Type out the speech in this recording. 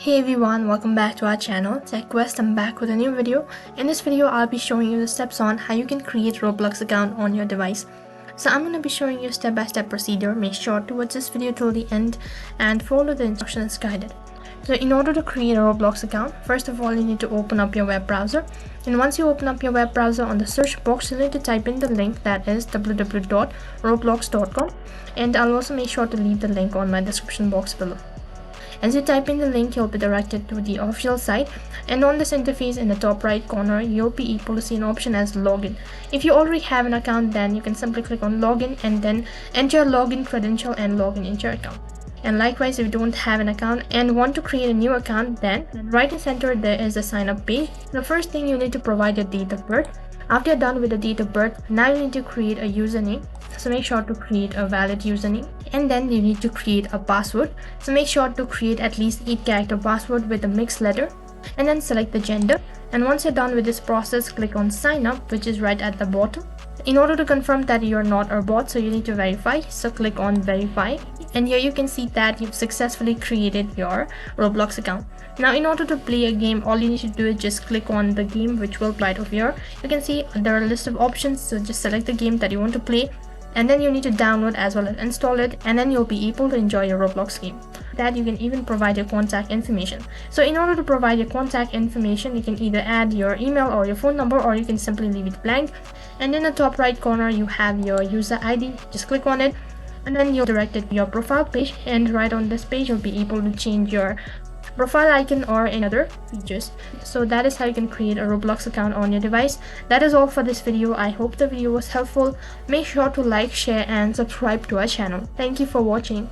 Hey everyone, welcome back to our channel TechQuest. I'm back with a new video. In this video, I'll be showing you the steps on how you can create Roblox account on your device. So I'm going to be showing you step-by-step procedure. Make sure to watch this video till the end and follow the instructions guided. So in order to create a Roblox account, first of all you need to open up your web browser. And once you open up your web browser, on the search box you need to type in the link that is www.roblox.com, and I'll also make sure to leave the link on my description box below. As you type in the link, you'll be directed to the official site, and on this interface in the top right corner, you'll be able to see an option as login. If you already have an account, then you can simply click on login and then enter your login credential and login into your account. And likewise, if you don't have an account and want to create a new account, then right in center there is a sign up page. The first thing, you need to provide your date of birth. After you're done with the date of birth, now you need to create a username. So make sure to create a valid username, and then you need to create a password. So make sure to create at least 8-character password with a mixed letter, and then select the gender. And once you're done with this process, click on sign up, which is right at the bottom. In order to confirm that you're not a bot, so you need to verify, so click on verify, and here you can see that you've successfully created your Roblox account. Now in order to play a game, all you need to do is just click on the game which will be right over here. You can see there are a list of options, so just select the game that you want to play, and then you need to download as well as install it, and then you'll be able to enjoy your Roblox game. That you can even provide your contact information. So in order to provide your contact information, you can either add your email or your phone number, or you can simply leave it blank. And in the top right corner you have your user ID. Just click on it, and then you're directed to your profile page, and right on this page you'll be able to change your profile icon or any other features. So that is how you can create a Roblox account on your device. That is all for this video. I hope the video was helpful. Make sure to like, share and subscribe to our channel. Thank you for watching.